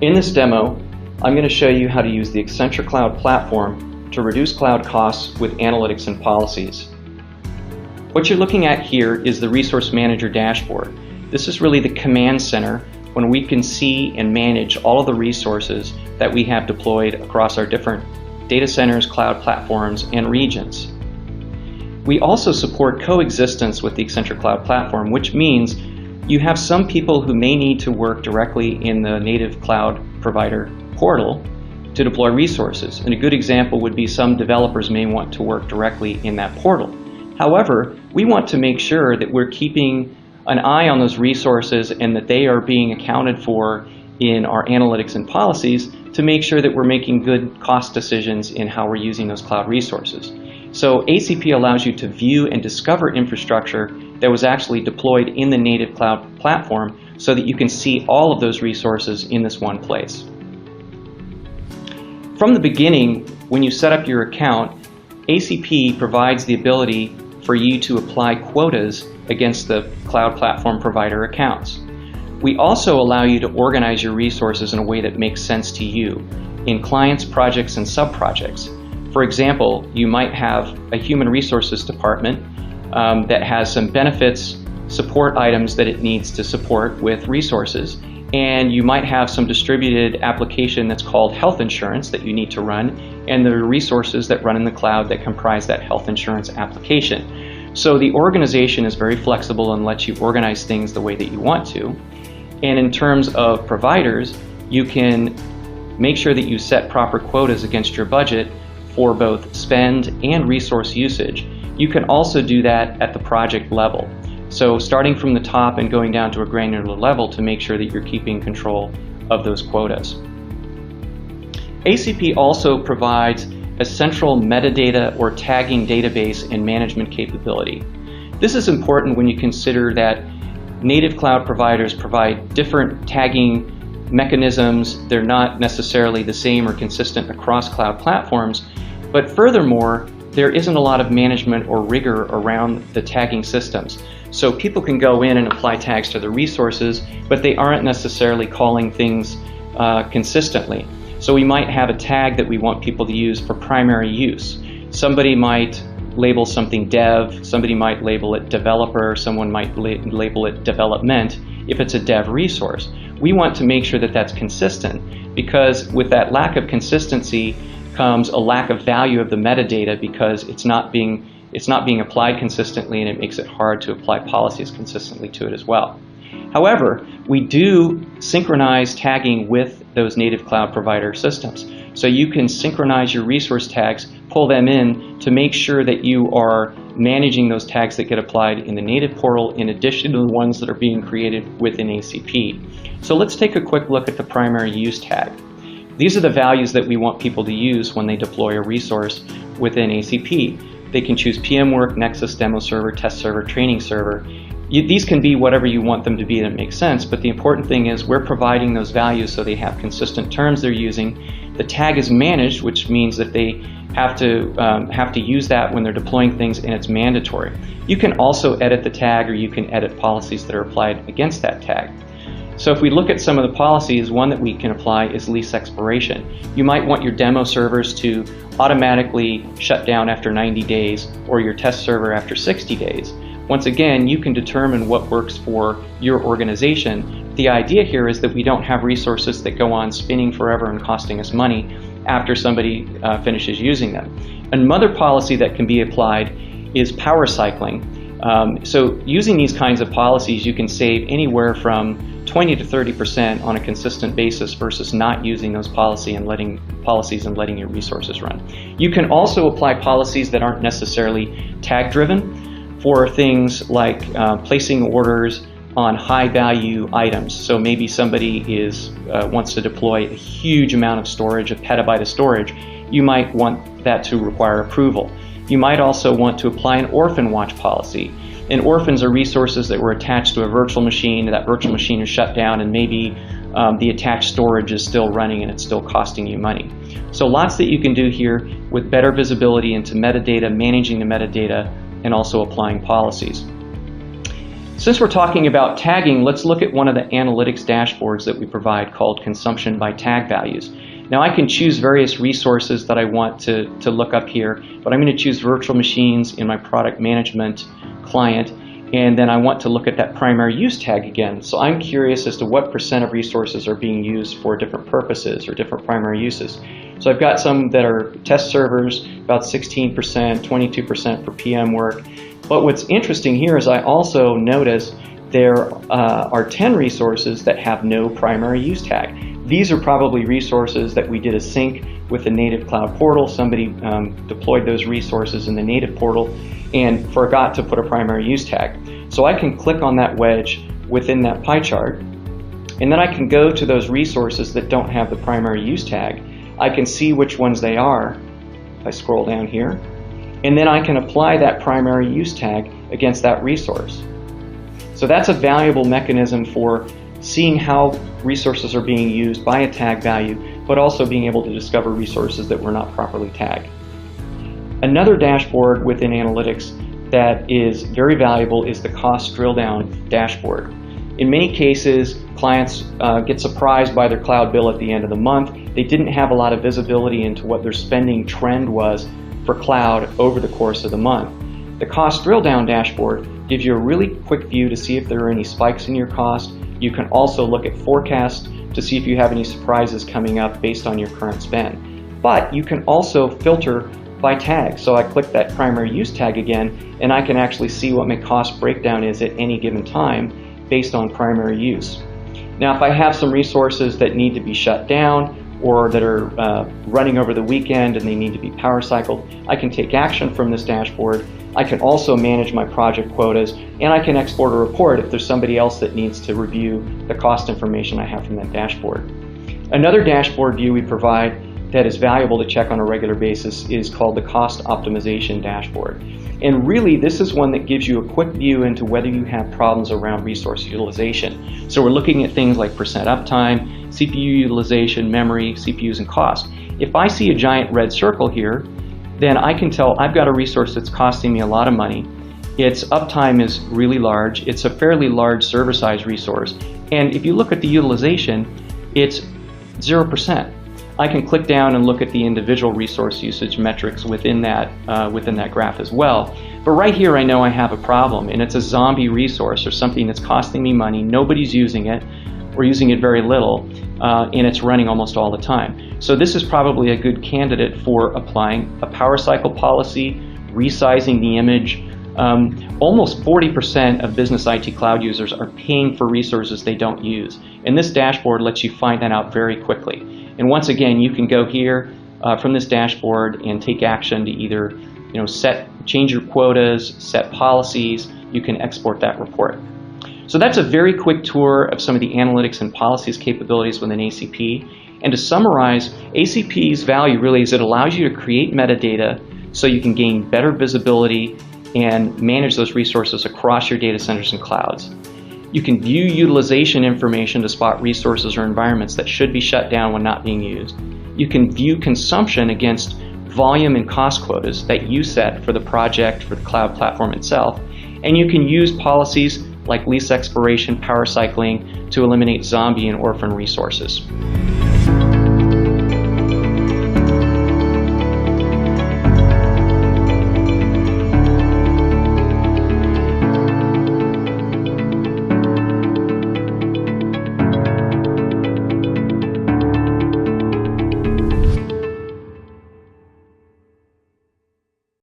In this demo, I'm going to show you how to use the Accenture Cloud Platform to reduce cloud costs with analytics and policies. What you're looking at here is the Resource Manager dashboard. This is really the command center when we can see and manage all of the resources that we have deployed across our different data centers, cloud platforms, and regions. We also support coexistence with the Accenture Cloud Platform, which means you have some people who may need to work directly in the native cloud provider portal to deploy resources. And a good example would be some developers may want to work directly in that portal. However, we want to make sure that we're keeping an eye on those resources and that they are being accounted for in our analytics and policies to make sure that we're making good cost decisions in how we're using those cloud resources. So ACP allows you to view and discover infrastructure that was actually deployed in the native cloud platform so that you can see all of those resources in this one place. From the beginning, when you set up your account, ACP provides the ability for you to apply quotas against the cloud platform provider accounts. We also allow you to organize your resources in a way that makes sense to you in clients, projects, and sub-projects. For example, you might have a human resources department that has some benefits support items that it needs to support with resources, and you might have some distributed application that's called health insurance that you need to run, and there are resources that run in the cloud that comprise that health insurance application. So the organization is very flexible and lets you organize things the way that you want to. And in terms of providers, you can make sure that you set proper quotas against your budget for both spend and resource usage. You can also do that at the project level. So starting from the top and going down to a granular level to make sure that you're keeping control of those quotas. ACP also provides a central metadata or tagging database and management capability. This is important when you consider that native cloud providers provide different tagging mechanisms. They're not necessarily the same or consistent across cloud platforms, but furthermore, there isn't a lot of management or rigor around the tagging systems. So people can go in and apply tags to the resources, but they aren't necessarily calling things consistently. So we might have a tag that we want people to use for primary use. Somebody might label something dev, somebody might label it developer, someone might label it development if it's a dev resource. We want to make sure that that's consistent, because with that lack of consistency comes a lack of value of the metadata, because it's not being applied consistently, and it makes it hard to apply policies consistently to it as well. However, we do synchronize tagging with those native cloud provider systems. So you can synchronize your resource tags, pull them in to make sure that you are managing those tags that get applied in the native portal in addition to the ones that are being created within ACP. So let's take a quick look at the primary use tag. These are the values that we want people to use when they deploy a resource within ACP. They can choose PM work, Nexus, demo server, test server, training server. These can be whatever you want them to be that makes sense, but the important thing is we're providing those values so they have consistent terms they're using. The tag is managed, which means that they have to use that when they're deploying things, and it's mandatory. You can also edit the tag, or you can edit policies that are applied against that tag. So if we look at some of the policies, one that we can apply is lease expiration. You might want your demo servers to automatically shut down after 90 days, or your test server after 60 days. Once again, you can determine what works for your organization. The idea here is that we don't have resources that go on spinning forever and costing us money after somebody finishes using them. Another policy that can be applied is power cycling. So using these kinds of policies, you can save anywhere from 20 to 30% on a consistent basis versus not using those policies and letting your resources run. You can also apply policies that aren't necessarily tag driven for things like placing orders on high value items. So maybe somebody wants to deploy a huge amount of storage, a petabyte of storage. You might want that to require approval. You might also want to apply an orphan watch policy. And orphans are resources that were attached to a virtual machine. That virtual machine is shut down, and maybe the attached storage is still running and it's still costing you money. So lots that you can do here with better visibility into metadata, managing the metadata, and also applying policies. Since we're talking about tagging, let's look at one of the analytics dashboards that we provide called Consumption by Tag Values. Now I can choose various resources that I want to look up here, but I'm going to choose virtual machines in my product management client, and then I want to look at that primary use tag again. So I'm curious as to what % of resources are being used for different purposes or different primary uses. So I've got some that are test servers, about 16%, 22% for PM work. But what's interesting here is I also notice there are 10 resources that have no primary use tag. These are probably resources that we did a sync with the native cloud portal. Somebody deployed those resources in the native portal and forgot to put a primary use tag. So I can click on that wedge within that pie chart, and then I can go to those resources that don't have the primary use tag. I can see which ones they are if I scroll down here, and then I can apply that primary use tag against that resource. So that's a valuable mechanism for seeing how resources are being used by a tag value, but also being able to discover resources that were not properly tagged. Another dashboard within analytics that is very valuable is the cost drill down dashboard. In many cases, clients get surprised by their cloud bill at the end of the month. They didn't have a lot of visibility into what their spending trend was for cloud over the course of the month. The cost drill down dashboard gives you a really quick view to see if there are any spikes in your cost. You can also look at forecasts to see if you have any surprises coming up based on your current spend. But you can also filter by tag. So I click that primary use tag again, and I can actually see what my cost breakdown is at any given time based on primary use. Now if I have some resources that need to be shut down or that are running over the weekend and they need to be power cycled, I can take action from this dashboard. I can also manage my project quotas, and I can export a report if there's somebody else that needs to review the cost information I have from that dashboard. Another dashboard view we provide that is valuable to check on a regular basis is called the cost optimization dashboard. And really this is one that gives you a quick view into whether you have problems around resource utilization. So we're looking at things like percent uptime, CPU utilization, memory, CPUs, and cost. If I see a giant red circle here, then I can tell I've got a resource that's costing me a lot of money. Its uptime is really large. It's a fairly large server size resource. And if you look at the utilization, it's 0%. I can click down and look at the individual resource usage metrics within that graph as well. But right here I know I have a problem, and it's a zombie resource or something that's costing me money. Nobody's using it, or using it very little, and it's running almost all the time. So this is probably a good candidate for applying a power cycle policy, resizing the image. Almost 40% of business IT cloud users are paying for resources they don't use, and this dashboard lets you find that out very quickly. And once again, you can go here from this dashboard and take action to either change your quotas, set policies. You can export that report. So that's a very quick tour of some of the analytics and policies capabilities within ACP. And to summarize, ACP's value really is it allows you to create metadata so you can gain better visibility and manage those resources across your data centers and clouds. You can view utilization information to spot resources or environments that should be shut down when not being used. You can view consumption against volume and cost quotas that you set for the project, for the cloud platform itself. And you can use policies like lease expiration, power cycling to eliminate zombie and orphan resources.